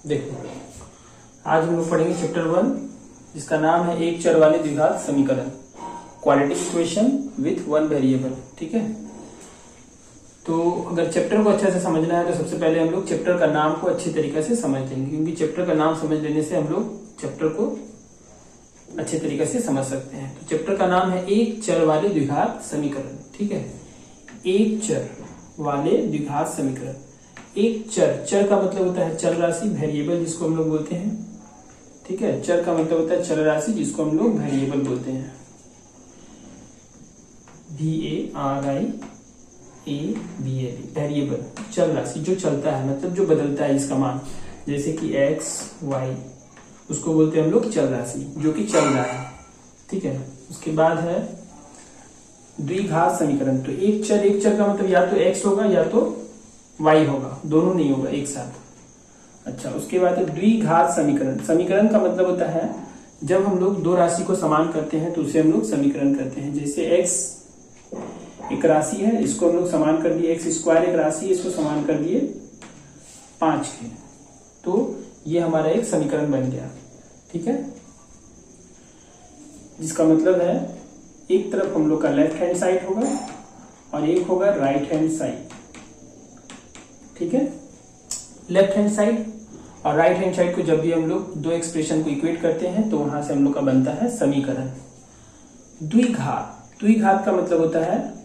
देखो, आज हम लोग पढ़ेंगे चैप्टर 1 जिसका नाम है एक चर वाले द्विघात समीकरण, quadratic equation with one variable. ठीक है, तो अगर चैप्टर को अच्छे से समझना है तो सबसे पहले हम लोग चैप्टर का नाम को अच्छी तरीके से समझ लेंगे, क्योंकि चैप्टर का नाम समझ लेने से हम लोग चैप्टर को अच्छे तरीके से समझ सकते हैं। तो चैप्टर का नाम है एक चर वाले द्विघात समीकरण। ठीक है, एक चर वाले द्विघात समीकरण। एक चर, चर का मतलब होता है चल राशि, वेरिएबल जिसको हम लोग बोलते हैं। ठीक है, चर का मतलब होता है चल राशि जिसको हम लोग वेरिएबल बोलते हैं। VARIABLE, वेरिएबल, चल राशि जो चलता है, मतलब जो बदलता है इसका मान, जैसे कि x y, उसको बोलते हैं हम लोग चल राशि जो कि चल रहा है। ठीक है, उसके बाद है द्विघात समीकरण। तो एक चर का मतलब या तो x होगा या तो y होगा, दोनों नहीं होगा एक साथ। अच्छा, उसके बाद है द्विघात समीकरण। समीकरण का मतलब होता है जब हम लोग दो राशि को समान करते हैं तो उसे हम लोग समीकरण करते हैं। जैसे x एक राशि है, इसको हम लोग समान कर दिए, x² एक राशि है, इसको समान कर दिए 5 के, तो ये हमारा एक समीकरण बन गया। ठीक है, जिसका मतलब है एक तरफ हम लोग का लेफ्ट हैंड साइड होगा और एक होगा राइट हैंड साइड। ठीक है, लेफ्ट हैंड साइड और राइट हैंड साइड को जब भी हम लोग दो एक्सप्रेशन को इक्वेट करते हैं तो वहां से हम लोग का बनता है समीकरण। द्विघात, द्विघात का मतलब होता है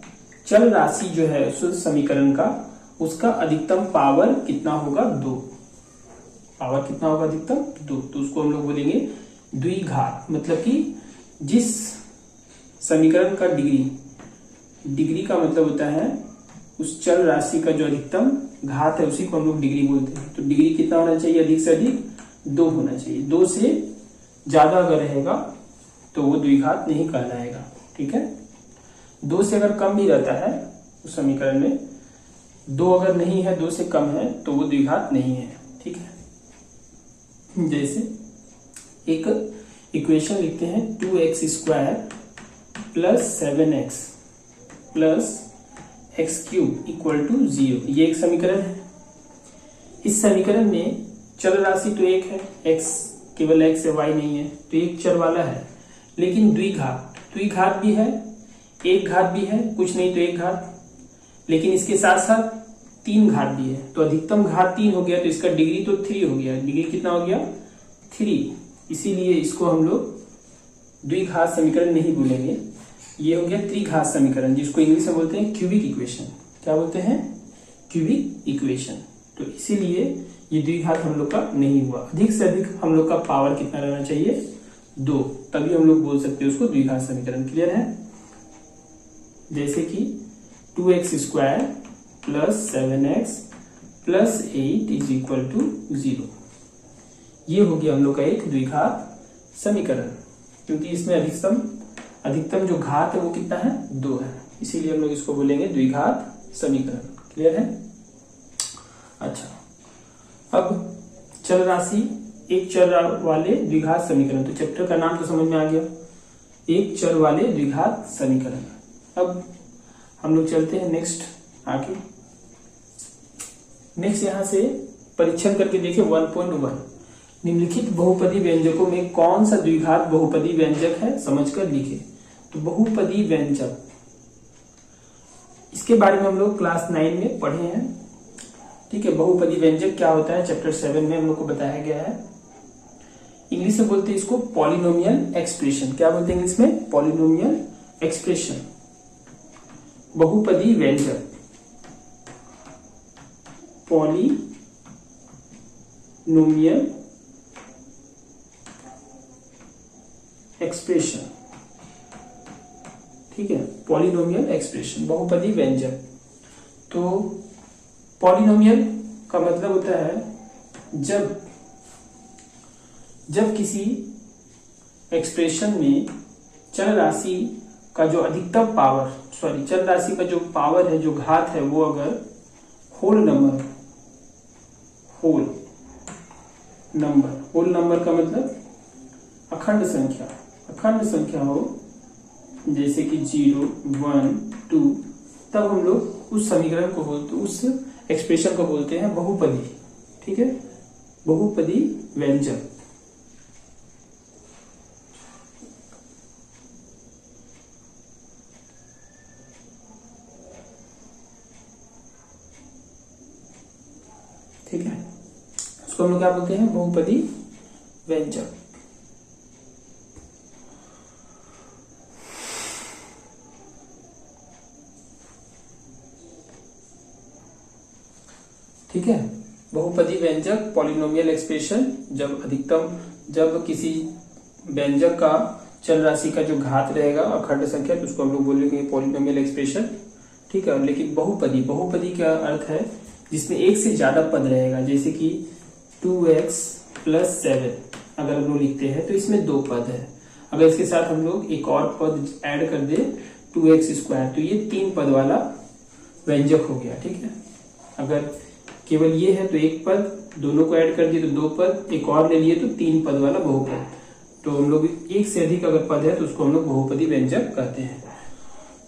चल राशि जो है उस समीकरण का, उसका अधिकतम पावर कितना होगा, 2। पावर कितना होगा अधिकतम, 2, तो उसको हम लोग बोलेंगे द्विघात। मतलब कि जिस समीकरण का डिग्री का मतलब होता है उस चल राशि का जो अधिकतम घात है उसी को हम लोग डिग्री बोलते हैं। तो डिग्री कितना होना चाहिए, अधिक से अधिक 2 होना चाहिए। 2 से ज्यादा अगर रहेगा तो वो द्विघात नहीं कहलाएगा। ठीक है, 2 से अगर कम भी रहता है उस समीकरण में, 2 अगर नहीं है, 2 से कम है, तो वो द्विघात नहीं है। ठीक है, जैसे एक इक्वेशन लिखते हैं 2x² + 7x + x³ = 0। ये एक समीकरण है। इस समीकरण में चल राशि तो एक है, x, केवल x है, y नहीं है, तो एक चर वाला है। लेकिन द्विघात भी है, एक घात भी है, कुछ नहीं तो एक घात, लेकिन इसके साथ साथ 3 घात भी है। तो अधिकतम घात 3 हो गया, तो इसका डिग्री तो 3 हो गया। डिग्री कितना हो गया, 3। इसीलिए इसको हम लोग द्विघात समीकरण नहीं बोलेंगे, ये हो गया त्रिघात समीकरण, जिसको इंग्लिश में बोलते हैं क्यूबिक इक्वेशन। क्या बोलते हैं, क्यूबिक इक्वेशन। तो इसीलिए ये द्विघात हम लोग का नहीं हुआ। अधिक से अधिक हम लोग का पावर कितना रहना चाहिए, 2, तभी हम लोग बोल सकते हैं उसको द्विघात समीकरण। क्लियर है, जैसे कि 2x² + 7x + 8 = 0। ये हो गया हम लोग का एक द्विघात समीकरण, क्योंकि इसमें अधिकतम जो घात है वो कितना है, 2 है, इसीलिए हम लोग इसको बोलेंगे द्विघात समीकरण। क्लियर है। अच्छा, अब चल राशि एक चर वाले द्विघात समीकरण। तो चैप्टर का नाम तो समझ में आ गया, एक चर वाले द्विघात समीकरण। अब हम लोग चलते हैं नेक्स्ट आगे। नेक्स्ट यहां से परीक्षण करके देखें 1.1, निम्नलिखित बहुपदी व्यंजकों में कौन सा द्विघात बहुपदी व्यंजक है, समझकर लिखे। तो बहुपदी व्यंजक, इसके बारे में हम लोग क्लास 9 में पढ़े हैं। ठीक है, बहुपदी व्यंजक क्या होता है चैप्टर 7 में हम लोग को बताया गया है। इंग्लिश में बोलते हैं इसको पॉलिनोमियल एक्सप्रेशन। क्या बोलते हैं इंग्लिश में, पॉलिनोमियल एक्सप्रेशन। बहुपदी व्यंजक, पॉलिनोमियल एक्सप्रेशन। ठीक है, पॉलिनोमियल एक्सप्रेशन, बहुपदी व्यंजक। तो पॉलिनोमियल का मतलब होता है जब किसी एक्सप्रेशन में चल राशि का जो अधिकतम पावर, चल राशि का जो पावर है, जो घात है, वो अगर होल नंबर का मतलब अखंड संख्या हो, जैसे कि 0, 1, 2, तब हम लोग उस समीकरण को बोलते, उस एक्सप्रेशन को बोलते हैं बहुपदी। ठीक है, बहुपदी व्यंजक। ठीक है, उसको हम लोग क्या बोलते हैं? बहुपदी व्यंजक। ठीक है, बहुपदी व्यंजक पॉलिनोमियल एक्सप्रेशन, जब किसी व्यंजक का चल राशि का जो घात रहेगा अखंड संख्या, तो उसको हम लोग बोलेंगे पॉलिनोमियल एक्सप्रेशन। ठीक है, लेकिन बहुपदी का अर्थ है जिसमें एक से ज्यादा पद रहेगा, जैसे कि 2x + 7 अगर हम लोग लिखते हैं तो इसमें 2 पद है। अगर इसके साथ हम लोग एक और पद ऐड कर दे 2x², तो ये 3 पद वाला व्यंजक हो गया। ठीक है, अगर केवल ये है तो 1 पद, दोनों को ऐड कर दिए तो 2 पद, एक और ले लिए तो 3 पद वाला बहुपद। तो हम लोग एक से अधिक अगर पद है तो उसको हम लोग बहुपदी व्यंजक कहते हैं।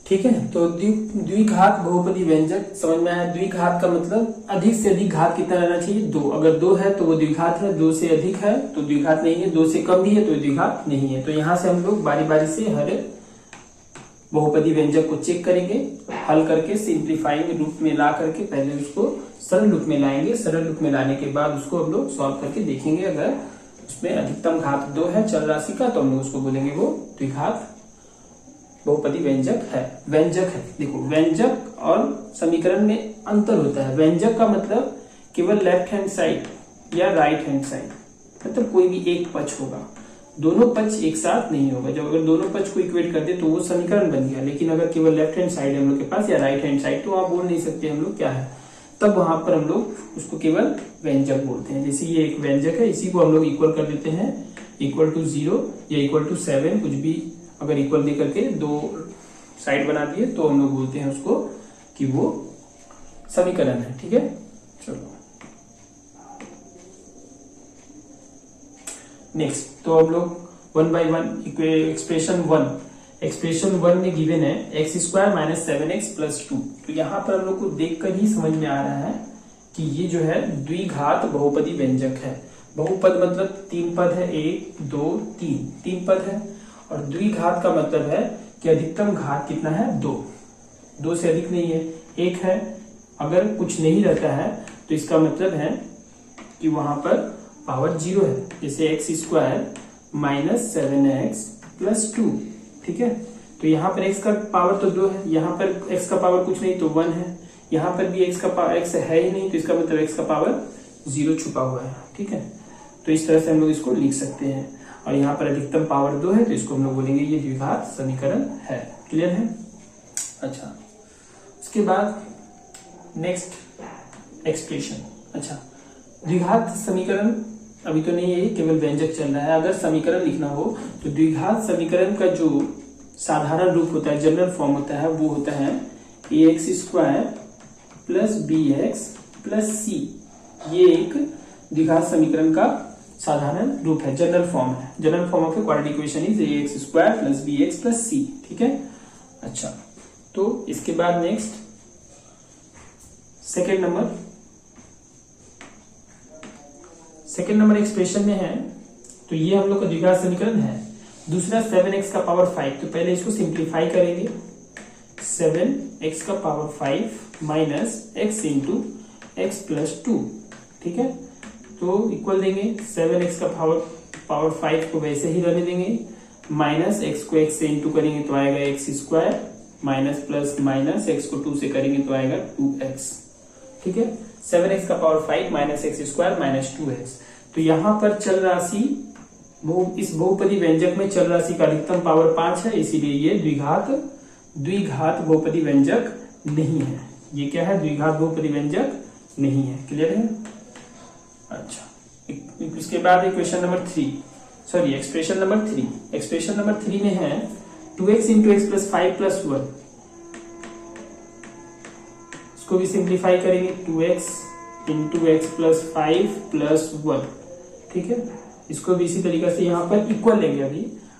ठीक है, तो द्विघात बहुपदी व्यंजक समझ में आया। द्विघात का मतलब अधिक से अधिक घात कितना रहना चाहिए? 2। अगर 2 है तो वो द्विघात है, 2 से अधिक है तो द्विघात नहीं है, 2 से कम भी है तो द्विघात नहीं है। तो यहाँ से हम लोग बारी बारी से हर बहुपदी व्यंजक को चेक करेंगे, हल करके सिंप्लीफाइंग रूप में ला करके पहले उसको सरल रूप में लाएंगे। सरल रूप में लाने के बाद उसको हम लोग सॉल्व करके देखेंगे। अगर उसमें अधिकतम घात 2 है चल राशि का तो हम लोग उसको बोलेंगे वो द्विघात बहुपदी व्यंजक है। व्यंजक है, देखो व्यंजक और समीकरण में अंतर होता है। व्यंजक का मतलब केवल लेफ्ट हैंड साइड या राइट हैंड साइड, मतलब कोई भी एक पक्ष होगा, दोनों पक्ष एक साथ नहीं होगा। जब अगर दोनों पक्ष को इक्वेट कर दे तो वो समीकरण बन गया। लेकिन अगर केवल लेफ्ट हैंड साइड है हम लोग के पास या राइट हैंड साइड, तो आप बोल नहीं सकते हम लोग क्या है, तब वहां पर हम लोग उसको केवल व्यंजक बोलते हैं। जैसे ये एक व्यंजक है, इसी को हम लोग इक्वल कर देते हैं, =0 या =7, कुछ भी अगर इक्वल दे करके 2 साइड बना दिए तो हम लोग बोलते हैं उसको कि वो समीकरण है। ठीक है, चलो नेक्स्ट। तो हम लोग 1 by 1 एक्सप्रेशन 1 में गिवन है x² - 7x + 2। तो यहाँ पर हम लोग को देखकर ही समझ में आ रहा है कि ये जो है द्विघात बहुपदी व्यंजक है। बहुपद मतलब 3 पद है, 1 2 3, 3 पद है। और द्विघात का मतलब है कि अधिकतम घात कितना है? 2 से अधिक नहीं है, 1 है। अगर कुछ नहीं रहता है तो इसका मतलब है कि वहां पर पावर 0 है, जैसे x² - 7x + 2। ठीक है, तो यहाँ पर x का पावर तो 2 है, यहाँ पर x का पावर कुछ नहीं तो 1 है, यहाँ पर भी x का पावर x है ही नहीं, तो इसका मतलब x का पावर 0 छुपा हुआ है। ठीक है, तो इस तरह से हम लोग इसको लिख सकते हैं। और यहाँ पर अधिकतम पावर 2 है तो इसको हम लोग बोलेंगे ये द्विघात समीकरण है। क्लियर है? अच्छा, उसके बाद नेक्स्ट एक्सप्रेशन। अच्छा, द्विघात समीकरण अभी तो नहीं है, केवल व्यंजक चल रहा है। अगर समीकरण लिखना हो तो द्विघात समीकरण का जो साधारण रूप होता है, जनरल फॉर्म होता है, वो होता है ax² + bx + c। ये एक द्विघात समीकरण का साधारण रूप है, जनरल फॉर्म है। General form of a quadratic equation is ax² + bx + c। ठीक है, अच्छा, तो इसके बाद नेक्स्ट सेकेंड नंबर एक्सप्रेशन में है, तो ये हम लोग का द्विघात समीकरण है। दूसरा 7x का पावर 5, तो पहले इसको सिंप्लीफाई करेंगे। 7x का power 5 minus x into x + 2। ठीक है, तो इक्वल देंगे 7x का पावर 5 को वैसे ही रहने देंगे, माइनस x को x से इंटू करेंगे तो आएगा x², minus plus minus x को 2 से करेंगे तो आएगा 2x। ठीक है, 7x का power 5 minus x² minus 2x। तो यहाँ पर चल राशि, इस बहुपदी व्यंजक में चल राशि का अधिकतम पावर 5 है, इसीलिए ये द्विघात बहुपदी व्यंजक नहीं है। ये क्या है? द्विघात बहुपदी व्यंजक नहीं है। क्लियर है? अच्छा, इसके बाद एक्सप्रेशन नंबर 3। एक्सप्रेशन नंबर 3 में है 2x × x + 5 + 1। इसको भी सिंप्लीफाई करेंगे, 2x × x + 5 + 1। ठीक है, इसको भी इसी तरीके से यहाँ पर इक्वल लेंगे।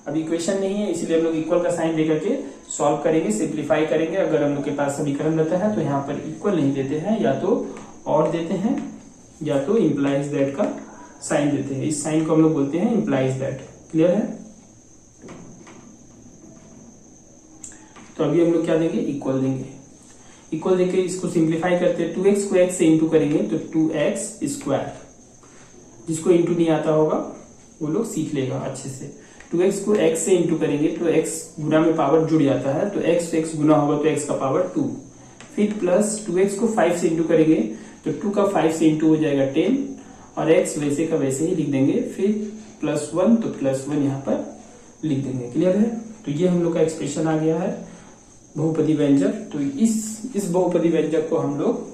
अभी इक्वेशन नहीं है, इसलिए हम लोग इक्वल का साइन लेकर के सॉल्व करेंगे, सिंप्लीफाई करेंगे। अगर हम लोग के पास समीकरण रहता है तो यहाँ पर इक्वल नहीं देते हैं, या तो और देते हैं या तो इम्प्लाइज दैट का साइन देते हैं, इस साइन को हम लोग बोलते हैं इम्प्लाइज दैट। क्लियर है? तो अभी हम लोग क्या देंगे, इक्वल देंगे। इक्वल देके इसको सिंप्लीफाई करते हैं, 2x को x से इंटू करेंगे तो 2x स्क्वायर, जिसको इंटू नहीं आता होगा वो लोग सीख लेगा अच्छे से। 2x को x से इंटू करेंगे तो x गुना में पावर जुड़ जाता है, तो x से x गुना होगा तो x का पावर 2। फिर प्लस 2x को 5 से इंटू करेंगे तो 2 का 5 से इंटू हो जाएगा 10, और x वैसे का वैसे ही लिख देंगे। फिर +1 तो +1 यहाँ पर लिख देंगे। क्लियर है? तो ये हम लोग का एक्सप्रेशन आ गया है बहुपदी व्यंजक। तो इस बहुपदी व्यंजक को हम लोग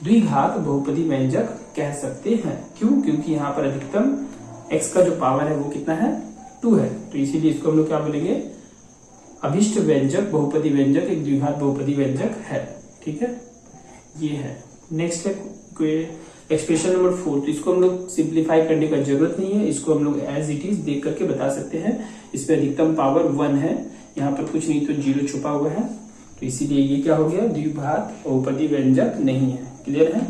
द्विघात बहुपदी व्यंजक कह सकते हैं। क्यों? क्योंकि यहाँ पर अधिकतम x का जो पावर है वो कितना है, 2 है। तो इसीलिए इसको हम लोग क्या बोलेंगे, अभिष्ट व्यंजक बहुपदी व्यंजक एक द्विघात बहुपदी व्यंजक है। ठीक है, ये है। नेक्स्ट है एक्सप्रेशन नंबर 4। तो इसको हम लोग सिंप्लीफाई करने का जरूरत नहीं है, इसको हम लोग एज इट इज देख करके बता सकते हैं। इसमें अधिकतम पावर 1 है, यहाँ पर कुछ नहीं तो 0 छुपा हुआ है, तो इसीलिए ये क्या हो गया, द्विघात बहुपदी व्यंजक नहीं है। क्लियर है?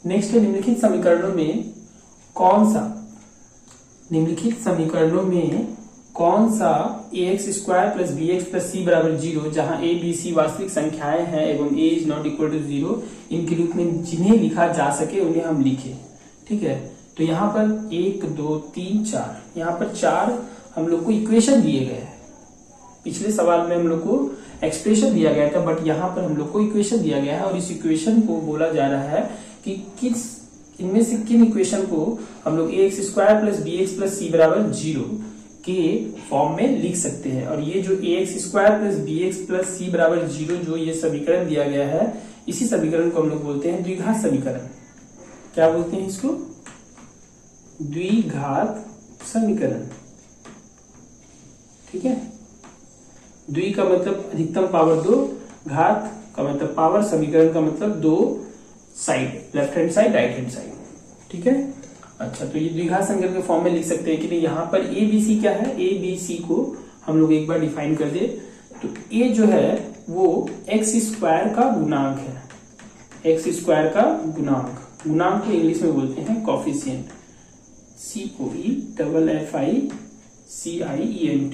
नेक्स्ट है निम्नलिखित समीकरणों में कौन सा ax square plus bx plus c बराबर 0, जहां a b c वास्तविक संख्याएं हैं एवं a is not equal to 0, इनके रूप में जिन्हें लिखा जा सके उन्हें हम लिखें। ठीक है, तो यहाँ पर 1 2 3 4, यहाँ पर 4 हम लोग को इक्वेशन दिए गए हैं। पिछले सवाल में हम लोग को एक्सप्रेशन दिया गया था, बट यहाँ पर हम लोग को इक्वेशन दिया गया है, और इस इक्वेशन को बोला जा रहा है कि इनमें से किन इक्वेशन को हम लोग ax square plus bx plus c बराबर 0 के फॉर्म में लिख सकते हैं। और ये जो ax square plus bx plus c बराबर 0 जो ये समीकरण दिया गया है, इसी समीकरण को हम लोग बोलते हैं द्विघात समीकरण। क्या बोलते हैं इसको? द्विघात समीकरण। ठीक है, द्वि का मतलब अधिकतम पावर 2, घात का मतलब पावर, समीकरण का मतलब 2 side, left hand side right hand side. ठीक है, अच्छा, तो ये द्विघात समीकरण के फॉर्म में लिख सकते हैं कि नहीं। यहाँ पर ए बी सी क्या है, ए बी सी को हम लोग एक बार डिफाइन कर दे तो ए जो है वो एक्स स्क्वायर का गुणांक है, एक्स स्क्वायर का गुणांक। गुणांक को इंग्लिश में बोलते हैं कॉफिशिएंट, COEFICIENT,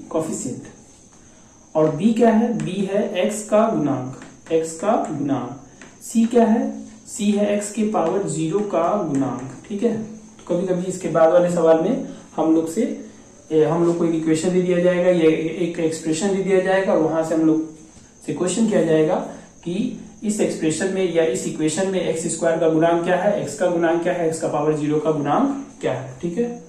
कॉफिशिएंट। और b क्या है, b है x का गुणांक, x का गुणांक। c क्या है, c है x के पावर 0 का गुणांक। ठीक है, तो कभी कभी इसके बाद वाले सवाल में हम लोग को एक इक्वेशन दे दिया जाएगा या एक एक्सप्रेशन दे दिया जाएगा, वहां से हम लोग से क्वेश्चन किया जाएगा कि इस एक्सप्रेशन में या इस इक्वेशन में एक्स स्क्वायर का गुणांक क्या है, एक्स का गुणांक क्या है, एक्स का पावर 0 का गुणांक क्या है। ठीक है,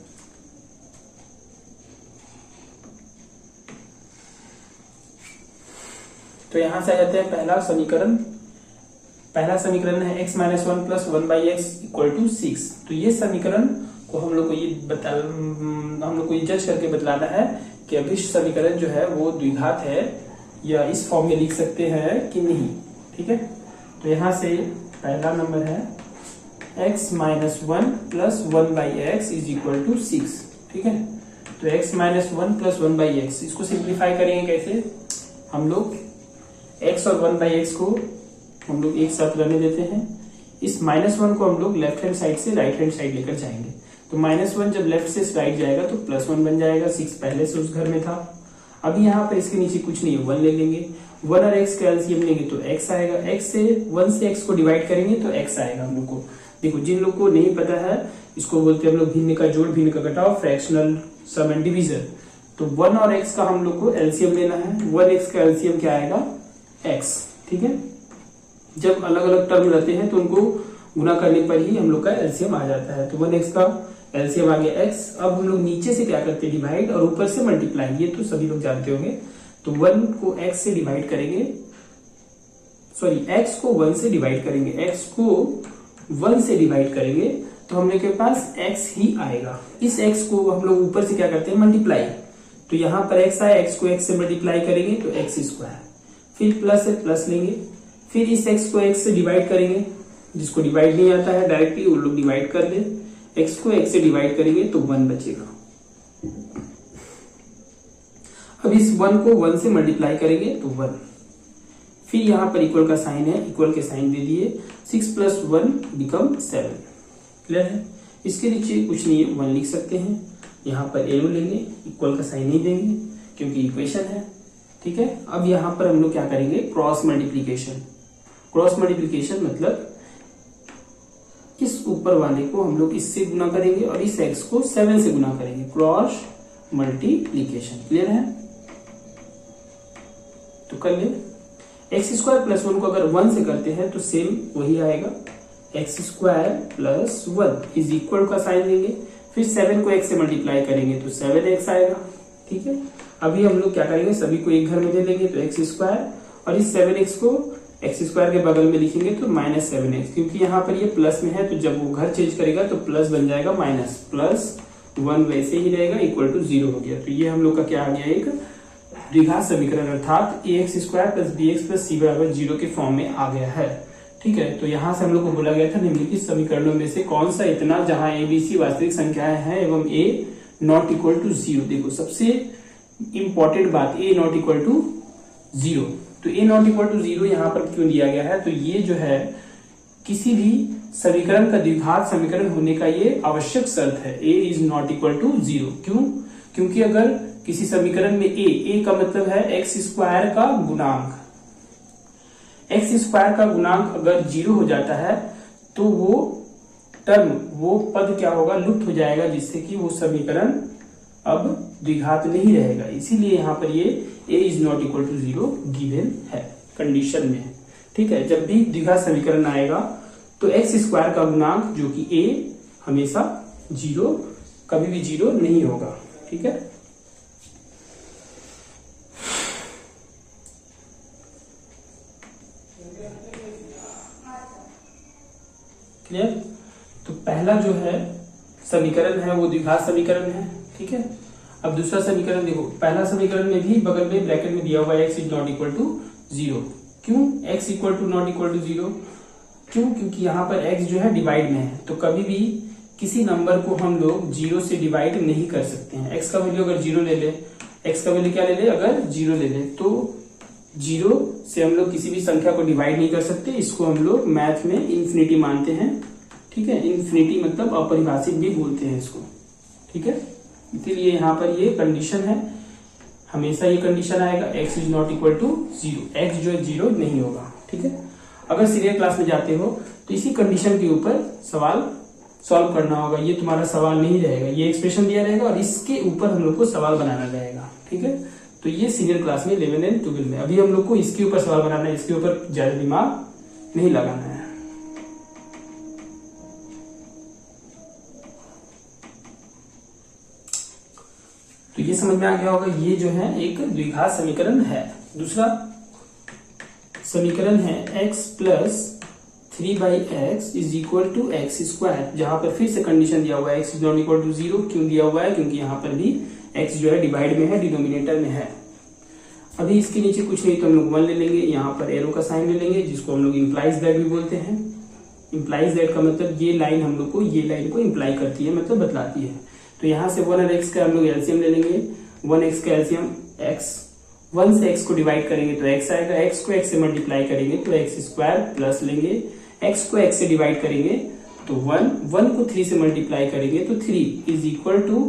तो यहां से आ जाते हैं पहला समीकरण है x minus 1 plus 1/x equal to 6। तो ये समीकरण को हम लोग को ये जज करके बतलाना है कि अभिष्ट समीकरण जो है वो द्विघात है या इस फॉर्म में लिख सकते हैं कि नहीं। ठीक है, तो यहां से पहला नंबर है x minus 1 plus 1/x is equal to 6। ठीक है, तो x माइनस 1 प्लस 1/x, इसको सिंप्लीफाई करेंगे कैसे, हम लोग x और 1/x को हम लोग एक साथ रहने देते हैं। इस -1 को हम लोग लेफ्ट हैंड साइड से राइट हैंड साइड लेकर जाएंगे, तो -1 जब लेफ्ट से राइट जाएगा तो +1 बन जाएगा, 6 पहले से उस घर में था। अभी यहाँ पर इसके नीचे कुछ नहीं है, 1 ले लेंगे, 1 और x का एलसीएम लेंगे तो x आएगा, 1 से x को डिवाइड करेंगे तो x आएगा हम लोग को। देखो, जिन लोग को नहीं पता है इसको बोलते हैं हम लोग भिन्न का जोड़, भिन्न का घटाव, फ्रैक्शनल सम एंड डिवीजन। तो 1 और x का हम लोग को एलसीएम लेना है, 1x का एलसीएम क्या आएगा, x। ठीक है, जब अलग अलग टर्म रहते हैं तो उनको गुना करने पर ही हम लोग का एलसीएम आ जाता है। तो 1x का एलसीएम आ गया x। अब हम लोग नीचे से क्या करते हैं, डिवाइड, और ऊपर से मल्टीप्लाई, ये तो सभी लोग जानते होंगे। तो 1 को x से डिवाइड करेंगे, सॉरी x को 1 से डिवाइड करेंगे, x को 1 से डिवाइड करेंगे तो हम लोग के पास x ही आएगा। इस x को हम लोग ऊपर से क्या करते हैं, मल्टीप्लाई। तो यहाँ पर x आया, x को x से मल्टीप्लाई करेंगे तो x स्क्वायर, फिर प्लस है, प्लस लेंगे, फिर इस x को x से डिवाइड करेंगे, जिसको डिवाइड नहीं आता है डायरेक्टली वो लोग डिवाइड कर दे, x को x से डिवाइड करेंगे तो 1 बचेगा। अब इस 1 को 1 से मल्टीप्लाई करेंगे तो 1, फिर यहाँ पर इक्वल का साइन है, इक्वल के साइन दे दिए, 6 + 1 बिकम 7। क्लियर है? इसके नीचे कुछ नहीं है, 1 लिख सकते हैं, यहाँ पर एरो लेंगे, इक्वल का साइन नहीं देंगे क्योंकि इक्वेशन है। ठीक है, अब यहाँ पर हम लोग क्या करेंगे, क्रॉस मल्टीप्लीकेशन। क्रॉस मल्टीप्लीकेशन मतलब इस ऊपर वाले को हम लोग इससे गुना करेंगे और इस x को 7 से गुना करेंगे, क्रॉस मल्टीप्लीकेशन। क्लियर है? तो कर ले, x² + 1 को अगर 1 से करते हैं तो सेम वही आएगा, x² + 1 इज इक्वल का साइन देंगे, फिर 7 को x से मल्टीप्लाई करेंगे तो 7x आएगा। ठीक है, अभी हम लोग क्या करेंगे, सभी को एक घर में ले लेंगे तो x² और इस 7x को x² के बगल में लिखेंगे तो -7x, क्योंकि यहाँ पर ये प्लस में है तो जब वो घर चेंज करेगा तो प्लस बन जाएगा माइनस, +1 वैसे ही रहेगा, इक्वल टू 0 हो गया। तो ये हम लोग का क्या आ गया, एक द्विघात समीकरण अर्थात ax² + bx + c = 0 के फॉर्म में आ गया है। ठीक है, तो यहाँ से हम लोग को बोला गया था निम्नलिखित समीकरणों में से कौन सा इतना जहां a b c वास्तविक संख्याएं हैं एवं a ≠ 0। देखो सबसे इंपॉर्टेंट बात, a ≠ 0। तो a ≠ 0 यहाँ पर क्यों दिया गया है, तो ये जो है किसी भी समीकरण का द्विघात समीकरण होने का ये आवश्यक शर्त है, a is not equal to 0। क्यों? क्योंकि अगर किसी समीकरण में a का मतलब है x² का गुणांक, x² का गुणांक अगर 0 हो जाता है तो वो टर्म, वो पद क्या होगा, लुप्त हो जाएगा, जिससे कि वो समीकरण अब द्विघात नहीं रहेगा। इसीलिए यहाँ पर ये a is not equal to 0 given है, कंडीशन में है। ठीक है, जब भी द्विघात समीकरण आएगा तो x² का गुणांक जो कि a हमेशा 0, कभी भी 0 नहीं होगा। ठीक है, क्लियर? तो पहला जो है समीकरण है वो द्विघात समीकरण है। ठीक है, अब दूसरा समीकरण देखो, पहला समीकरण में भी बगल में ब्रैकेट में दिया हुआ है x is not equal to 0। क्यों x equal to not equal to 0? क्यों? क्योंकि यहाँ पर x जो है डिवाइड में है, तो कभी भी किसी नंबर को हम लोग 0 से डिवाइड नहीं कर सकते हैं। x का वैल्यू अगर 0 ले ले, x का वैल्यू क्या ले ले, अगर 0 ले ले तो 0 से हम लोग किसी भी संख्या को डिवाइड नहीं कर सकते। इसको हम लोग मैथ में इंफिनिटी मानते हैं। ठीक है, इंफिनिटी मतलब अपरिभाषित भी बोलते हैं इसको। ठीक है, इसीलिए यहाँ पर ये कंडीशन है, हमेशा ये कंडीशन आएगा x is not equal to 0, x जो है 0 नहीं होगा। ठीक है, अगर सीनियर क्लास में जाते हो तो इसी कंडीशन के ऊपर सवाल सॉल्व करना होगा। ये तुम्हारा सवाल नहीं रहेगा, ये एक्सप्रेशन दिया रहेगा और इसके ऊपर हम लोग को सवाल बनाना रहेगा। ठीक है, तो ये सीनियर क्लास में 11 एंड 12 में, अभी हम लोग को इसके ऊपर सवाल बनाना है, इसके ऊपर ज्यादा दिमाग नहीं लगाना है। तो ये समझ में आ गया होगा, ये जो है एक द्विघात समीकरण है। दूसरा समीकरण है x + 3/x is equal to x², जहां पर फिर से कंडीशन दिया हुआ है x is not equal to 0। क्यों दिया हुआ है? क्योंकि यहाँ पर भी x जो है डिवाइड में है, डिनोमिनेटर में है। अभी इसके नीचे कुछ नहीं तो हम लोग 1 ले लेंगे, यहाँ पर एरो का साइन ले लेंगे, जिसको हम लोग इम्प्लाइज दैट भी बोलते हैं। इम्प्लाइज दैट का मतलब ये लाइन हम लोग को, ये लाइन को इम्प्लाई करती है, मतलब बतलाती है। तो यहाँ से 1 और x का हम लोग एलसीएम ले लेंगे। 1x का एलसीएम x, 1 से x को डिवाइड करेंगे तो x आएगा, x को x से मल्टीप्लाई करेंगे तो x² प्लस लेंगे, x को x से डिवाइड करेंगे तो 1, 1 को 3 से मल्टीप्लाई करेंगे तो 3 इज इक्वल टू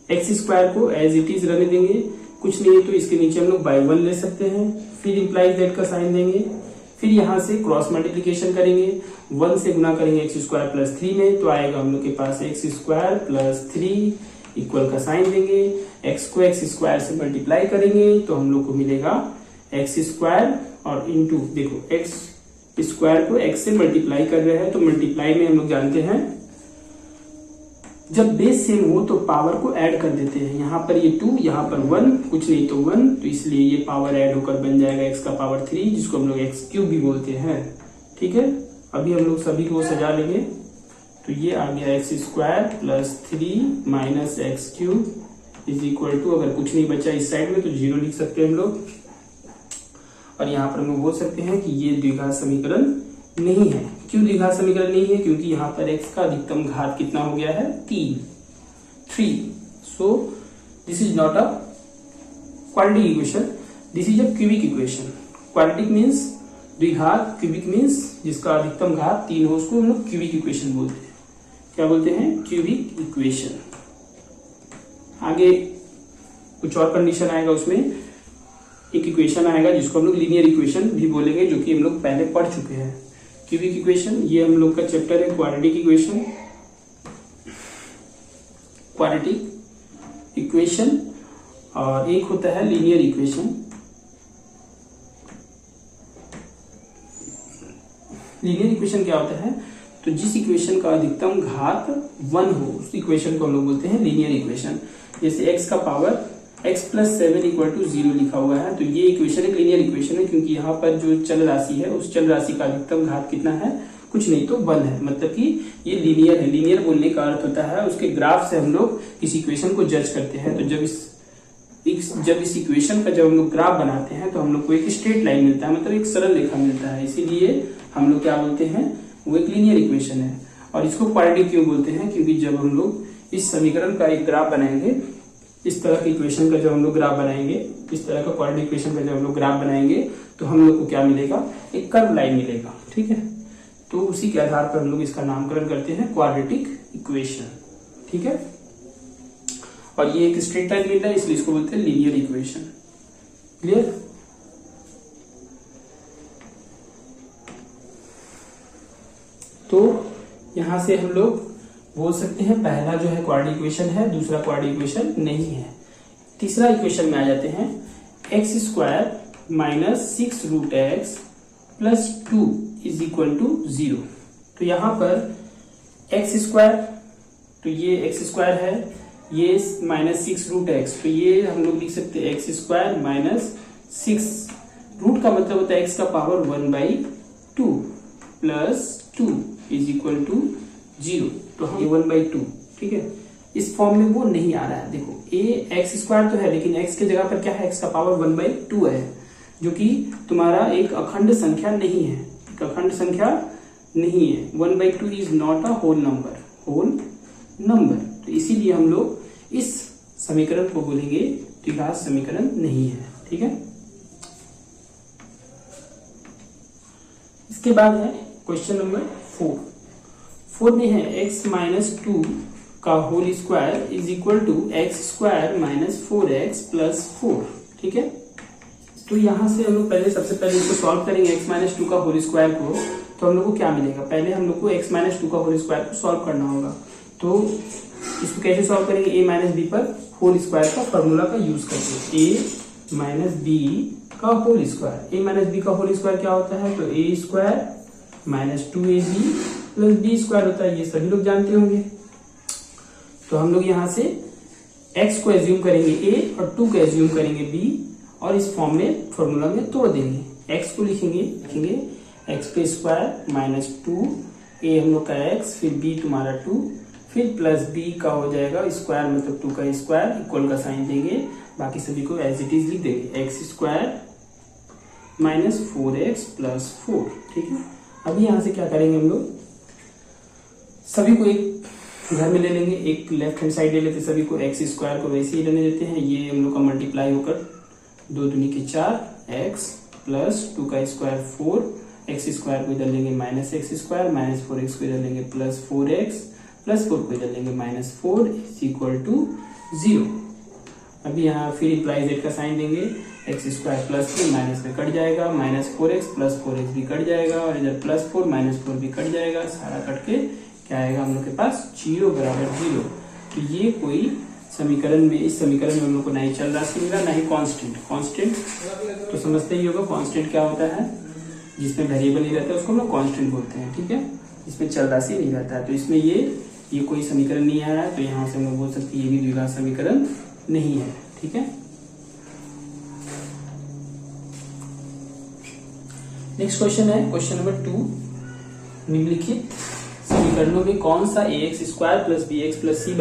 x² को एज इट इज रहने देंगे, कुछ नहीं है तो इसके नीचे हम लोग बाय 1 ले सकते हैं, फिर इम्प्लाइज दैट का साइन देंगे, फिर यहाँ से क्रॉस मल्टीप्लीकेशन करेंगे, 1 से गुना करेंगे x² प्लस 3 में तो आएगा हम लोग के पास x² प्लस 3 इक्वल का साइन देंगे, x को x² से मल्टीप्लाई करेंगे तो हम लोग को मिलेगा x² और इंटू देखो x² को x से मल्टीप्लाई कर रहे हैं तो मल्टीप्लाई में हम लोग जानते हैं जब बेस सेम हो तो पावर को ऐड कर देते हैं। यहाँ पर ये 2, यहाँ पर 1, कुछ नहीं तो 1, तो इसलिए ये पावर ऐड होकर बन जाएगा x का पावर 3, जिसको हम लोग x³ भी बोलते हैं। ठीक है, अभी हम लोग सभी को सजा लेंगे तो ये आ गया x² plus 3 minus x³ is equal to, अगर कुछ नहीं बचा इस साइड में तो 0 लिख सकते हैं हम लोग। और यहाँ पर हम लोग बोल सकते हैं कि ये द्विघात समीकरण नहीं है। क्यों द्विघात समीकरण नहीं है? क्योंकि यहाँ पर x का अधिकतम घात कितना हो गया है? 3। So this is not a quadratic equation, this is a cubic equation. Quadratic means द्विघात, क्यूबिक मीन्स जिसका अधिकतम घात 3 हो, उसको हम लोग क्यूबिक इक्वेशन बोलते हैं। क्या बोलते हैं? Cubic equation. आगे कुछ और कंडीशन आएगा, उसमें एक इक्वेशन आएगा जिसको हम लोग लीनियर इक्वेशन भी बोलेंगे, जो कि हम लोग पहले पढ़ चुके हैं। क्यूबिक इक्वेशन ये हम लोग का चैप्टर है। क्वाड्रेटिक इक्वेशन, क्वाड्रेटिक इक्वेशन, और एक होता है लीनियर इक्वेशन। लीनियर इक्वेशन क्या होता है? तो जिस इक्वेशन का अधिकतम घात 1 हो, उस इक्वेशन को हम लोग बोलते हैं लीनियर इक्वेशन। जैसे x का पावर x + 7 = 0 लिखा हुआ है, तो ये इक्वेशन एक लीनियर इक्वेशन है, क्योंकि यहाँ पर जो चल राशि है उस चल राशि का अधिकतम घात कितना है? कुछ नहीं तो 1 है, मतलब कि ये लीनियर है। लीनियर बोलने का अर्थ होता है उसके ग्राफ से हम लोग इस इक्वेशन को जज करते हैं। तो जब इस इक्वेशन का जब हम लोग ग्राफ बनाते हैं तो हम लोग को एक स्ट्रेट लाइन मिलता है, मतलब एक सरल रेखा मिलता है, इसीलिए हम लोग क्या बोलते हैं? वो एक लीनियर इक्वेशन है। और इसको क्वाड्रेटिक क्यों बोलते हैं? क्योंकि जब हम लोग इस समीकरण का एक ग्राफ बनाएंगे, इस तरह के इक्वेशन का जब हम लोग ग्राफ बनाएंगे, इस तरह का क्वाड्रेटिक इक्वेशन का जब हम लोग ग्राफ बनाएंगे, तो हम लोग को क्या मिलेगा? एक कर्व लाइन मिलेगा। ठीक है, तो उसी के आधार पर हम लोग इसका नामकरण करते हैं क्वाड्रेटिक इक्वेशन। ठीक है, और ये एक स्ट्रेट लाइन मिलता है, इसलिए इसको बोलते हैं लीनियर इक्वेशन। क्लियर? तो यहां से हम लोग बोल सकते हैं पहला जो है क्वाड्रेटिक इक्वेशन है, दूसरा क्वाड्रेटिक इक्वेशन नहीं है। तीसरा इक्वेशन में आ जाते हैं। x² - 6√x + 2 = 0। तो यहां पर x², तो ये x² है, ये -6√x, तो ये हम लोग लिख सकते हैं x² - 6। रूट का मतलब होता है x का पावर 1/2 + 2 = 0। तो हम 1/2, ठीक है, इस फॉर्म में वो नहीं आ रहा है। देखो a x² तो है, लेकिन x के जगह पर क्या है? x का पावर 1/2 है, जो कि तुम्हारा एक अखंड संख्या नहीं है। एक अखंड संख्या नहीं है। 1/2 is not a whole number. तो इसीलिए हम लोग इस समीकरण को बोलेंगे द्विघात समीकरण नहीं है। ठीक है, इसके बाद है क्वेश्चन नंबर 4 में है x - 2 का होल स्क्वायर = x² - 4x + 4। ठीक है, तो यहां से हम लोग सबसे पहले इसको सॉल्व करेंगे x - 2 का होल स्क्वायर को। तो हम लोग को क्या मिलेगा? पहले हम लोग को x - 2 का होल स्क्वायर को सॉल्व करना होगा। तो इसको कैसे सॉल्व करेंगे? a - b पर होल स्क्वायर का फॉर्मूला का यूज करके। a - b का होल स्क्वायर। a - b का होल स्क्वायर क्या होता है? तो a² - 2ab + b² होता है, ये सभी लोग जानते होंगे। तो हम लोग यहाँ से x को एज्यूम करेंगे a और 2 को एज्यूम करेंगे b, और इस फॉर्म में फॉर्मूला में तोड़ देंगे। x को लिखेंगे x² - 2, a हम लोग का x, फिर b तुम्हारा 2, फिर प्लस b का हो जाएगा स्क्वायर, मतलब 2 का स्क्वायर, इक्वल का साइन देंगे, बाकी सभी को एज इट इज लिख देंगे। x² - 4x + 4। ठीक है, अभी यहां से क्या करेंगे? हम लोग सभी को एक घर में ले लेंगे, एक लेफ्ट हैंड साइड ले लेते, सभी को x² को वैसे ही रहने देते हैं। ये हम लोग का मल्टीप्लाई होकर 2 दूनी के 4 x + 2 का स्क्वायर 4, x² को इधर लेंगे -x², -4x को इधर लेंगे +4x, +4 को इधर लेंगे -4 = 0। अभी यहाँ फिर इम्प्लाई z का साइन देंगे, x² + 3 माइनस में कट जाएगा, -4x + 4x भी कट जाएगा, और इधर +4 - 4 भी कट जाएगा। सारा कट के क्या आएगा हम लोग के पास? 0 = 0। तो ये कोई समीकरण में, इस समीकरण में हम लोग को ना ही चल राशि मिला, ना ही कांस्टेंट। तो समझते ही होगा कांस्टेंट क्या होता है? जिसमें वेरिएबल नहीं रहता है उसको हम लोग कांस्टेंट बोलते हैं। ठीक है, इसमें चल राशि नहीं रहता है, तो इसमें ये कोई समीकरण नहीं आया है, तो यहाँ से हम लोग बोल सकते हैं ये भी द्विघात समीकरण नहीं है। ठीक है, नेक्स्ट क्वेश्चन है क्वेश्चन नंबर 2। निम्नलिखित समीकरणों में कौन सा ax² + bx + c =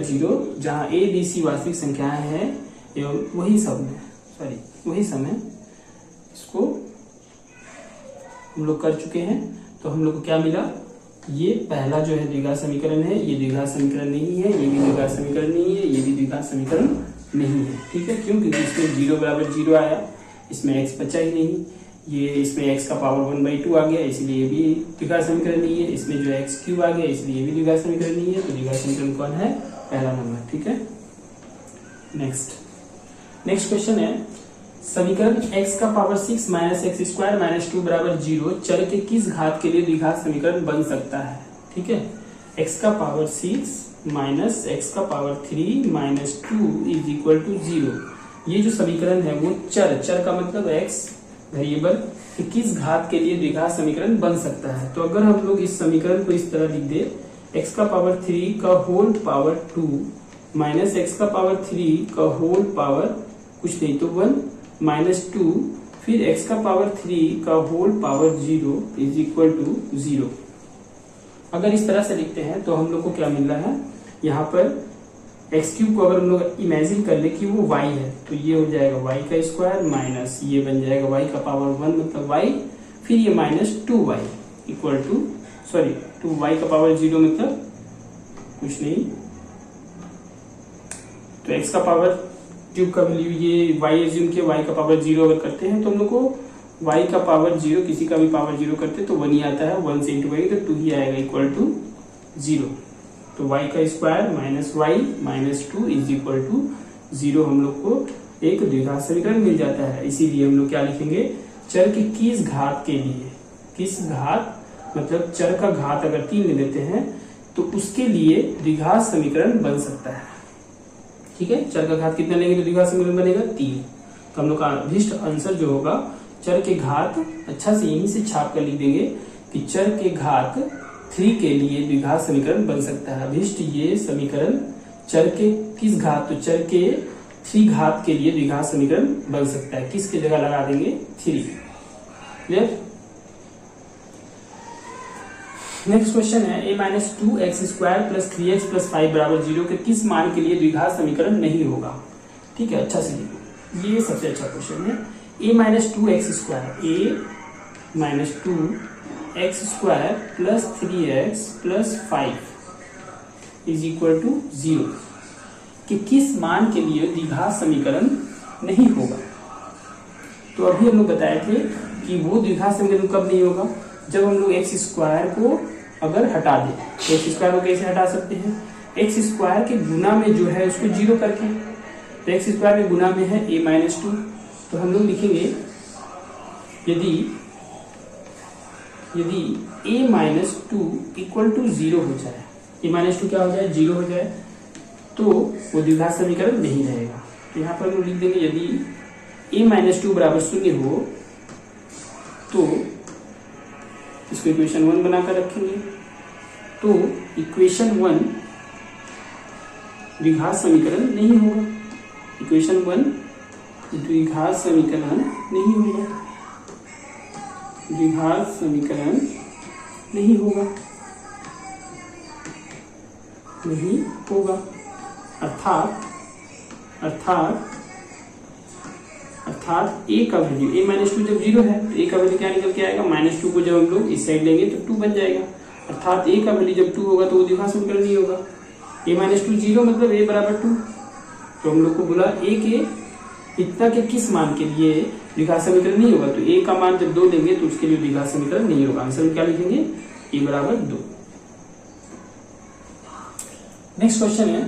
0 जहां a b c वास्तविक संख्याएं हैं एवं वही सम है। इसको हम लोग कर चुके हैं। तो हम लोग को क्या मिला? ये पहला जो है द्विघात समीकरण है, ये द्विघात समीकरण नहीं है, ये भी द्विघात समीकरण नहीं है, ये भी द्विघात समीकरण नहीं है। ठीक है, क्यों? क्योंकि इसमें 0 बराबर 0 आया, इसमें x बचा ही नहीं, ये इसमें x का पावर 1/2 आ गया, इसलिए ये भी द्विघात समीकरण नहीं है। इसमें जो x³ आ गया, इसलिए ये भी द्विघात समीकरण नहीं है। तो द्विघात समीकरण कौन है? पहला नंबर। ठीक है, नेक्स्ट क्वेश्चन है, समीकरण x का power 6 minus x square minus 2 बराबर 0 चर के किस घात के लिए द्विघात समीकरण बन सकता है? ठीक है, x का पावर 6 माइनस एक्स का power 3 minus 2 is equal to 0। ये जो समीकरण है वो चर का मतलब x वेरिएबल कि किस घात के लिए द्विघात समीकरण बन सकता है। तो अगर हम लोग इस समीकरण को इस तरह लिख दे, x का पावर 3 का होल पावर 2 माइनस एक्स का पावर 3 का होल पावर कुछ नहीं तो 1 माइनस 2 फिर x का पावर 3 का whole power 0 is equal to 0। अगर इस तरह से लिखते हैं तो हम लोग को क्या मिल रहा है, यहाँ पर x³ को अगर हम लोग इमेजिन कर ले कि वो y है, तो ये हो जाएगा y का स्क्वायर माइनस ये बन जाएगा y का पावर 1 मतलब y, फिर ये minus 2y equal to 2y का पावर 0 मतलब कुछ नहीं, तो x का पावर क्यूब का वैल्यू ये y एज्यूम किया, y का पावर 0 अगर करते हैं तो हम लोग को y का पावर 0 किसी का भी पावर 0 करते तो 1 ही आता है, 1 से इंटू करेंगे तो 2 ही आएगा इक्वल टू 0। तो y का square minus y minus 2 is equal to 0 हम लोग को एक द्विघात समीकरण मिल जाता है। इसीलिए हम लोग क्या लिखेंगे, चर के किस घात के लिए, किस घात मतलब चर का घात अगर 3 ले लेते हैं तो उसके लिए द्विघात समीकरण बन सकता है। ठीक है, चर का घात कितना लेंगे तो द्विघात समीकरण बनेगा 3। तो हम लोग का अभिष्ट आंसर जो होगा चर के घात, अच्छा से यहीं से छाप कर लिख देंगे कि चर के घात 3 के लिए द्विघात समीकरण बन सकता है। अभिष्ट ये समीकरण चर के किस घात, तो चर के 3 घात के लिए द्विघात समीकरण बन सकता है। किसकी जगह लगा देंगे 3। क्लियर? नेक्स्ट क्वेश्चन है, a minus 2x square plus 3x plus 5 बराबर 0 के किस मान के लिए द्विघात समीकरण नहीं होगा? ठीक है, अच्छा से लिखो, ये सबसे अच्छा क्वेश्चन है। a minus 2x square, a minus 2x square plus 3x plus 5 is equal to 0 कि किस मान के लिए द्विघात समीकरण नहीं होगा? तो अभी हम लोग बताए थे कि वो द्विघात समीकरण कब नहीं होगा, जब हम लोग एक्स स्क्वायर को अगर हटा दें। तो एक्स स्क्वायर को कैसे हटा सकते हैं, एक्स स्क्वायर के गुना में जो है उसको 0 करके, तो एक्स स्क्वायर के गुना में है a माइनस 2, तो हम लोग लिखेंगे यदि a माइनस 2 इक्वल टू 0 हो जाए, a माइनस 2 क्या हो जाए 0 हो जाए, तो वो द्विघात समीकरण नहीं रहेगा। तो यहाँ पर हम लिख देंगे यदि a माइनस 2 बराबर 0 हो तो इसको इक्वेशन 1 बनाकर रखेंगे। तो इक्वेशन 1 द्विघात समीकरण नहीं होगा, इक्वेशन 1 द्विघात समीकरण नहीं होगा, द्विघात समीकरण नहीं होगा, नहीं होगा। अर्थात a का वैल्यू a माइनस 2 जब 0 है तो a का वैल्यू क्या निकल के आएगा, माइनस 2 को जब हम लोग इस साइड लेंगे तो 2 बन जाएगा। अर्थात a का वैल्यू जब 2 होगा तो वो द्विघात समीकरण नहीं होगा। a माइनस 2 0 मतलब a बराबर 2। तो हम लोग को बोला a के इतना के किस मान के लिए द्विघात समीकरण नहीं होगा, तो a का मान जब 2 देंगे तो उसके लिए द्विघात समीकरण नहीं होगा। आंसर में क्या लिखेंगे, a बराबर 2। नेक्स्ट क्वेश्चन है,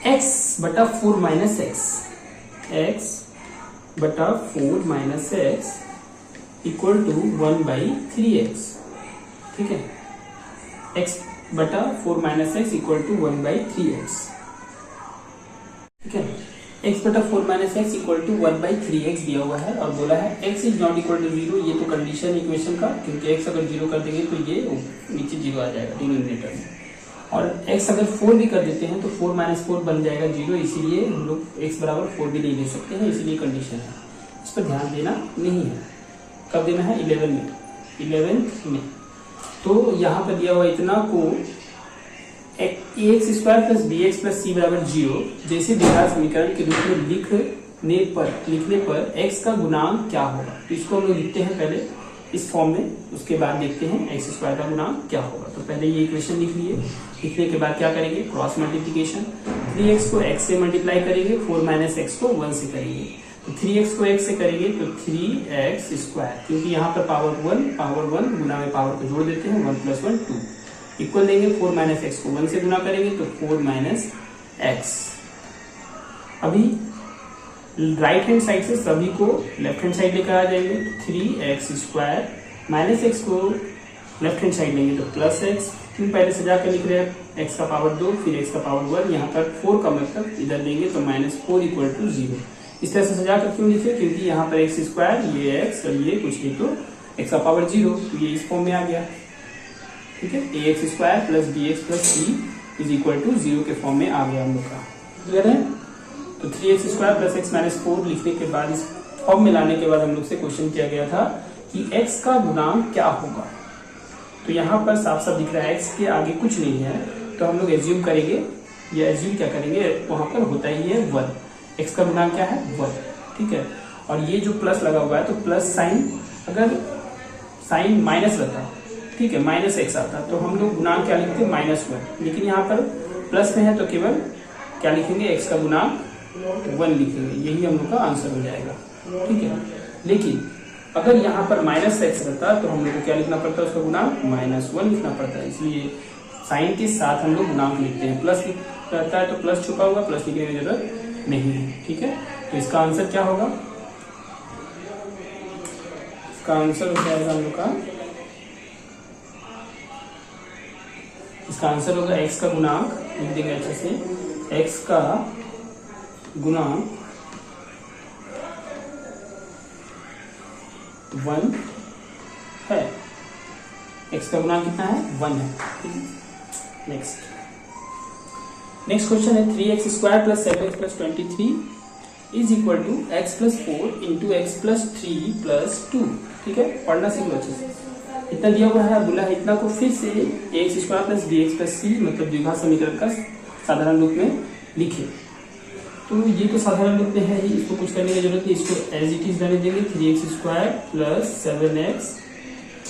x बटा 4 माइनस x बटा 4 minus x equal to 1/3x। ठीक है, x बटा 4 minus x equal to 1/3x। ठीक है, x बटा 4 minus x equal to 1/3x दिया हुआ है और बोला है x is not equal to 0। ये तो कंडीशन इक्वेशन का, क्योंकि x अगर 0 कर देंगे तो ये नीचे 0 आ जाएगा डिनोमिनेटर में, और x अगर 4 भी कर देते हैं तो 4 माइनस 4 बन जाएगा 0। इसीलिए हम लोग x बराबर 4 भी नहीं ले सकते हैं, इसीलिए कंडीशन है। इस पर ध्यान देना नहीं है। कब देना है, 11th में। तो यहाँ पर दिया हुआ इतना को ax square plus bx plus c बराबर 0 जैसे द्विघात समीकरण के रूप में लिखने पर x का गुणांक क्या होगा। तो इसको हम लोग लिखते हैं पहले इस फॉर्म में, उसके बाद देखते हैं एक्स स्क्वायर का गुणांक क्या होगा। तो पहले ये इक्वेशन लिख लिए, लिखने के बाद क्या करेंगे, क्रॉस मल्टीप्लिकेशन। 3x को x से मल्टीप्लाई करेंगे, 4 माइनस एक्स को 1 से करेंगे, तो 3x को x से करेंगे तो 3x स्क्वायर, क्योंकि यहाँ पर पावर 1 गुना में पावर को जोड़ देते हैं, 1 + 1 2 इक्वल देंगे 4 माइनस एक्स को 1 से गुना करेंगे तो 4 माइनस एक्स। अभी राइट हैंड साइड से सभी को लेफ्ट हैंड साइड लेकर आ जाएंगे, 3x स्क्वायर माइनस एक्स को लेफ्ट हैंड साइड लेंगे तो प्लस एक्स, क्यों पहले सजा कर लिख रहे हैं, x का पावर 2 फिर x का पावर 1, यहाँ पर 4 का मतलब इधर लेंगे तो -4 = 0। इस तरह से सजा कर क्यों लिखे, क्योंकि यहाँ पर x स्क्वायर, ये x और ये कुछ नहीं तो x का पावर 0, तो ये इस फॉर्म में आ गया। ठीक है, ax square plus bx plus c = 0 के फॉर्म में आ गया हम लोग का। क्लियर है? तो 3x square plus x minus 4 लिखने के बाद, इस फॉर्म में लाने के बाद हम लोग से क्वेश्चन किया गया था कि x का गुणांक क्या होगा। तो यहाँ पर साफ साफ दिख रहा है x के आगे कुछ नहीं है, तो हम लोग एज्यूम करेंगे, या एज्यूम क्या करेंगे, वहां पर होता ही है 1, x का गुणांक क्या है 1। ठीक है, और ये जो प्लस लगा हुआ है तो प्लस साइन, अगर साइन माइनस रहता, ठीक है, माइनस एक्स आता तो हम लोग गुणांक क्या लिखते -1, लेकिन यहाँ पर प्लस में है तो केवल क्या लिखेंगे, x का गुणांक 1 लिखेंगे, यही हम लोग का आंसर हो जाएगा। ठीक है, लेकिन अगर यहाँ पर -x रहता तो हम लोग को क्या लिखना पड़ता है, उसका गुणांक -1 लिखना पड़ता है, इसलिए साइन के साथ हम लोग गुणांक लिखते हैं। प्लस रहता है तो प्लस छुपा हुआ, प्लस लिखने की जरूरत नहीं है। ठीक है, तो इसका आंसर क्या होगा, इसका आंसर हो जाएगा हम लोग का, इसका आंसर होगा x का गुणांक, लिख देंगे अच्छे से, x का गुणांक 1 है, x का गुणांक कितना है 1 है। नेक्स्ट क्वेश्चन है 3x square plus 7x plus 23 = x + 4 × x + 3 + 2। ठीक है, पढ़ना सीख लो अच्छे से। इतना दिया हुआ है, बोला है इतना को फिर से ax square plus bx plus c मतलब द्विघात समीकरण का साधारण रूप में लिखे। तो ये तो साधारण रूप में है ही, इसको कुछ करने की जरूरत नहीं, इसको एज इट इज रहने देंगे, 3x square plus 7x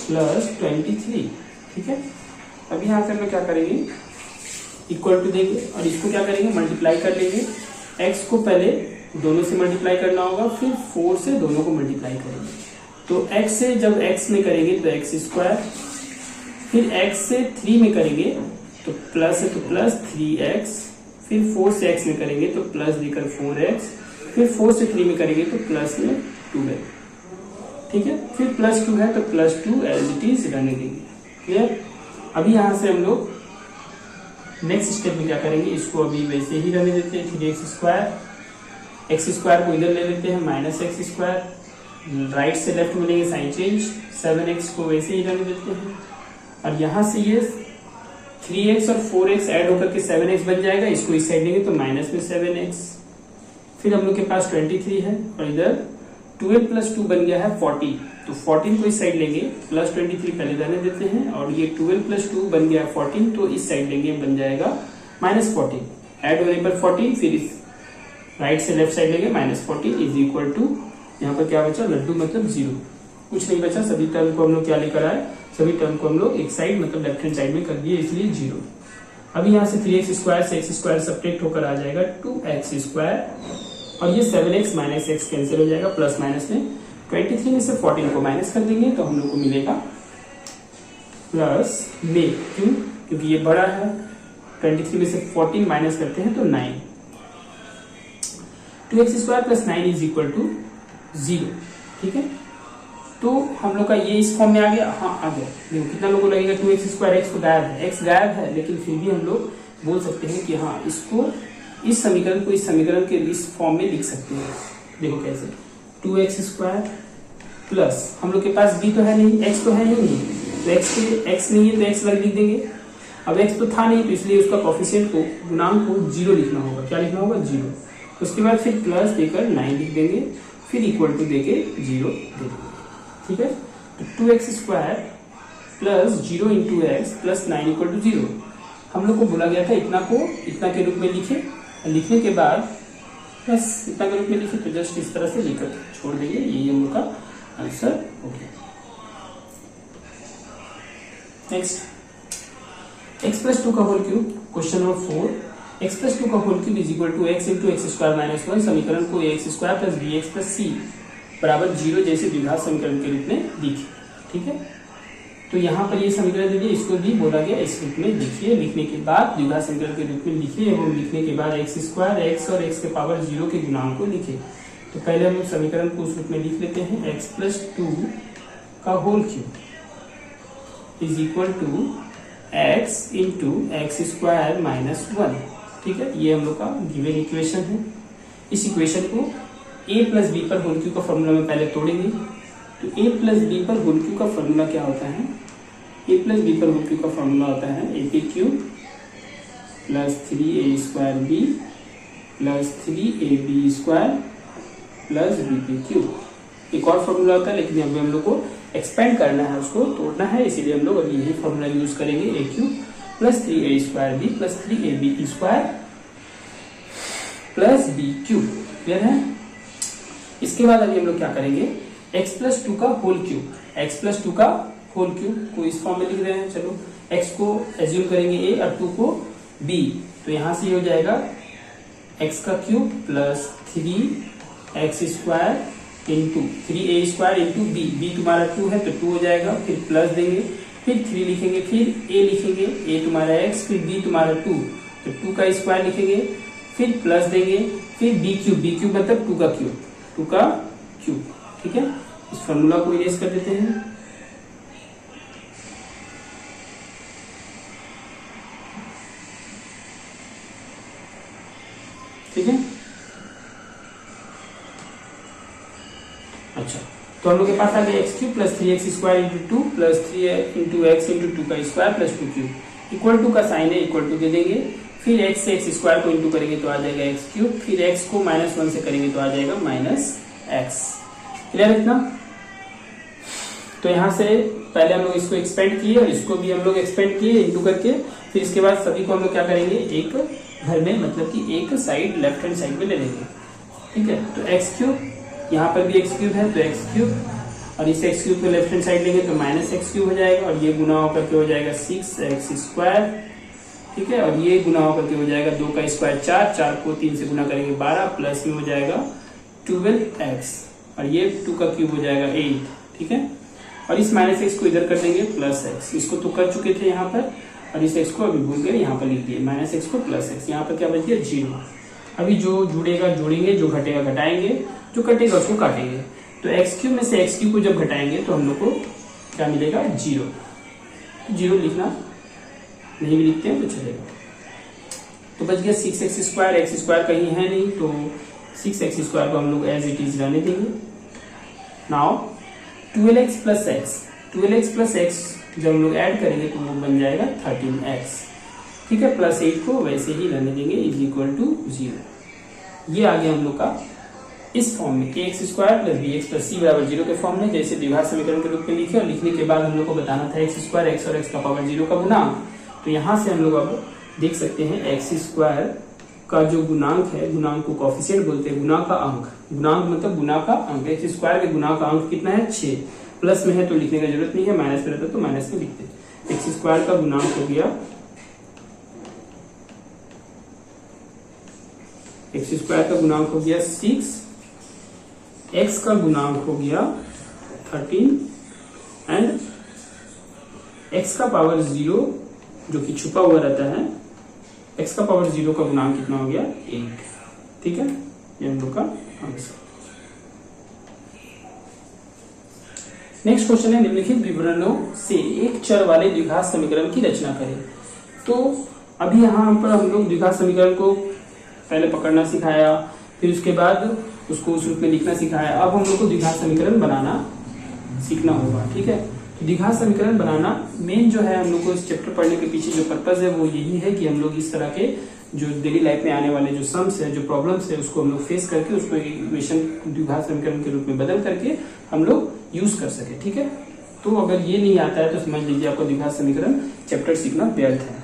plus 23। ठीक है, अब यहाँ से हम क्या करेंगे, इक्वल टू देंगे और इसको क्या करेंगे, मल्टीप्लाई कर लेंगे। x को पहले दोनों से मल्टीप्लाई करना होगा, फिर 4 से दोनों को मल्टीप्लाई करेंगे। तो x से जब x में करेंगे तो x स्क्वायर, फिर x से 3 में करेंगे तो प्लस है तो प्लस 3x, फिर 4 से x में करेंगे तो प्लस देकर 4x, फिर 4 से 3 में करेंगे तो प्लस में 2 है। ठीक है, फिर प्लस 2 है तो प्लस 2 एज इट इज रहने देंगे। क्लियर? अभी यहाँ से हम लोग नेक्स्ट स्टेप में क्या करेंगे, इसको अभी वैसे ही रहने देते हैं, 3x स्क्वायर, x स्क्वायर को इधर ले लेते हैं -x स्क्वायर, राइट से लेफ्ट में लेंगे साइन चेंज, 7x को वैसे ही रहने देते हैं, और यहाँ से ये 3x और 4x ऐड होकर के 7x बन जाएगा, इसको इस साइड लेंगे तो माइनस में 7x, फिर हम लोग के पास 23 है और इधर 12 + 2 बन गया है 40, तो 14 को इस साइड लेंगे, प्लस 23 पहले रहने देते हैं, और ये 12 + 2 बन गया 14, तो इस साइड लेंगे बन जाएगा -14, ऐड होने पर 14, फिर इस राइट से लेफ्ट साइड लेंगे -14 = यहाँ पर क्या बचा, लड्डू मतलब 0, कुछ नहीं बचा, सभी टर्म को हम लोग क्या लेकर आए, सभी टर्म को हम लोग एक साइड मतलब लेफ्ट हैंड साइड में कर दिए, इसलिए 0। अभी यहाँ से 3x स्क्वायर से x स्क्वायर सब्ट्रैक्ट होकर आ जाएगा 2x स्क्वायर, और ये 7x माइनस x कैंसिल हो जाएगा, प्लस माइनस में 23 में से 14 को माइनस कर देंगे तो हम लोग को मिलेगा प्लस में, क्यों, क्योंकि ये बड़ा है, 23 में से 14 माइनस करते हैं तो 9, 2x स्क्वायर प्लस 9 = 0। ठीक है, तो हम लोग का ये इस फॉर्म में आ गया। हाँ आ गया, देखो कितना लोगों को लगेगा 2x स्क्वायर, x तो गायब है, x गायब है, लेकिन फिर भी हम लोग बोल सकते हैं कि हाँ इसको, इस समीकरण को इस समीकरण के इस फॉर्म में लिख सकते हैं। देखो कैसे, 2x स्क्वायर प्लस, हम लोग के पास b तो है नहीं, x तो है ही नहीं, तो x नहीं है तो x लिख देंगे, अब x तो था नहीं तो इसलिए उसका कोफिशिएंट को, गुणांक को 0 लिखना होगा, क्या लिखना होगा 0, उसके बाद फिर प्लस देकर 9 लिख देंगे, फिर इक्वल टू देके 0 दे देंगे। ठीक है, तो 2x square plus 0 × x plus 9 = 0, हम लोग को बोला गया था इतना को इतना के रूप में लिखे, लिखने के बाद बस इतना के रूप में लिखे, तो जस्ट इस तरह से लिखकर छोड़ देंगे, यही हम लोग का आंसर हो गया। नेक्स्ट, x + 2 का whole cube, question number 4, x plus 2 का whole cube is equal to x into x square minus 1। समीकरण को ax square plus bx plus c बराबर 0 जैसे द्विघात समीकरण के रूप में लिखे। ठीक है, तो यहाँ पर ये समीकरण दे दिए, इसको भी बोला गया इस रूप में लिखिए। लिखने के बाद द्विघात समीकरण के रूप में लिखिए एवं लिखने के बाद एक्स स्क्वायर x और x के पावर 0 के गुणांक को लिखे। तो पहले हम समीकरण को उस रूप में लिख लेते हैं, x प्लस 2 का whole cube is equal to x into x square minus 1। ठीक है, ये हम लोग का गिवन इक्वेशन है। इस इक्वेशन को a प्लस बी पर होल क्यूब का फॉर्मूला में पहले तोड़ेंगे। तो a प्लस बी पर होल क्यूब का फॉर्मूला क्या होता है? a प्लस बी पर होल क्यूब का फॉर्मूला होता है ap cube plus 3a square b plus 3ab square plus bp cube. एक और फॉर्मूला होता है, लेकिन अभी हम लोग को एक्सपेंड करना है, उसको तोड़ना है, इसीलिए हम लोग अभी यही फॉर्मूला यूज करेंगे, a cube plus 3a square b plus 3ab square plus b cube. Clear है? इसके बाद अभी हम लोग क्या करेंगे, x प्लस 2 का होल क्यूब, x प्लस 2 का होल क्यूब को इस फॉर्म में लिख रहे हैं। चलो x को एज्यूम करेंगे a और 2 को b, तो यहां से ये हो जाएगा x का cube plus 3x square into 3a square into b तुम्हारा 2 है तो 2 हो जाएगा, फिर प्लस देंगे, फिर 3 लिखेंगे, फिर a लिखेंगे, a तुम्हारा x, फिर b तुम्हारा 2 तो 2 का स्क्वायर लिखेंगे, फिर प्लस देंगे, फिर b क्यूब मतलब 2 का क्यूब। ठीक है, इस फॉर्मूला को इरेज कर देते हैं। ठीक है, अच्छा, तो हम लोग के पास आ गया x cube plus 3x square into 2 plus 3 into x into 2 का square plus 2 cube equal to का साइन है, इक्वल टू दे देंगे, फिर x से एक्स स्क्वायर को इंटू करेंगे तो आ जाएगा एक्स क्यूब, फिर x को माइनस 1 से करेंगे तो आ जाएगा माइनस एक्स। क्लियर है इतना? तो यहाँ से पहले हम लोग इसको एक्सपेंड किए और इसको भी हम लोग एक्सपेंड किए इंटू करके, फिर इसके बाद सभी को हम लोग क्या करेंगे, एक घर में मतलब कि एक साइड लेफ्ट हैंड साइड में ले लेंगे। ठीक है, तो एक्स क्यूब, यहाँ पर भी एक्स क्यूब है तो एक्स क्यूब, और इस एक्स क्यूब को लेफ्ट हैंड साइड लेंगे तो माइनस एक्स क्यूब हो जाएगा, और ये गुना होकर के हो जाएगा 6x स्क्वायर। ठीक है, और ये गुना होकर के हो जाएगा 2 का स्क्वायर 4 को 3 से गुना करेंगे 12 प्लस में हो जाएगा 12x, और ये 2 का क्यूब हो जाएगा 8। ठीक है, और इस माइनस एक्स को इधर कर देंगे प्लस एक्स, इसको तो कर चुके थे यहाँ पर, और इस एक्स को अभी भूल गए यहाँ पर लिख दिए, माइनस एक्स को प्लस एक्स, यहाँ पर क्या बच गया 0। अभी जो जुड़ेगा जोड़ेंगे, जो घटेगा घटाएंगे, जो कटेगा उसको काटेंगे। तो एक्स क्यूब में से एक्स क्यूब को जब घटाएंगे तो हम लोग को क्या मिलेगा 0। 0 लिखना नहीं भी लिखते हैं तो चलेगा। तो बच गया 6x स्क्वायर, एक्स स्क्वायर कहीं है नहीं तो 6x स्क्वायर को हम लोग एज इट इज रहने देंगे। नाउ 12x प्लस x जब हम लोग ऐड करेंगे तो वो बन जाएगा 13x। ठीक है, प्लस 8 को वैसे ही रहने देंगे इज इक्वल टू 0। ये आ गया हम लोग का इस फॉर्म में ax square plus bx plus c बराबर 0 के फॉर्म में, जैसे द्विघात समीकरण के रूप में लिखे, और लिखने के बाद हम लोग को बताना था x स्क्वायर x और x का पावर 0 का गुणांक। तो यहाँ से हम लोग अब देख सकते हैं एक्स स्क्वायर का जो गुणांक है, गुणांक को कोफिशिएंट बोलते हैं, गुना का अंक, गुणांक मतलब गुना का अंक, एक्स स्क्वायर के गुना का अंक कितना है 6, प्लस में है तो लिखने का जरूरत नहीं है, माइनस में रहता तो माइनस में लिखते। एक्स स्क्वायर का गुणांक हो गया, एक्स स्क्वायर का गुणांक हो गया 6, एक्स का गुणांक हो गया 13 एंड एक्स का पावर 0 जो कि छुपा हुआ रहता है, x का पावर 0 का गुणांक कितना हो गया 8। ठीक है, ये हम लोग का आंसर। नेक्स्ट क्वेश्चन है, निम्नलिखित विवरणों से एक चर वाले द्विघात समीकरण की रचना करें। तो अभी यहाँ पर हम लोग द्विघात समीकरण को पहले पकड़ना सिखाया, फिर उसके बाद उसको उस रूप में लिखना सिखाया। अब हम लोग को द्विघात समीकरण बनाना सीखना होगा। ठीक है, तो द्विघात समीकरण बनाना मेन जो है हम लोग को इस चैप्टर पढ़ने के पीछे जो पर्पज है वो यही है कि हम लोग इस तरह के जो डेली लाइफ में आने वाले जो सम्स है, जो प्रॉब्लम्स है, उसको हम लोग फेस करके उसको इक्वेशन द्विघात समीकरण के रूप में बदल करके हम लोग यूज कर सके। ठीक है, तो अगर ये नहीं आता है तो समझ लीजिए आपको द्विघात समीकरण चैप्टर सीखना व्यर्थ है।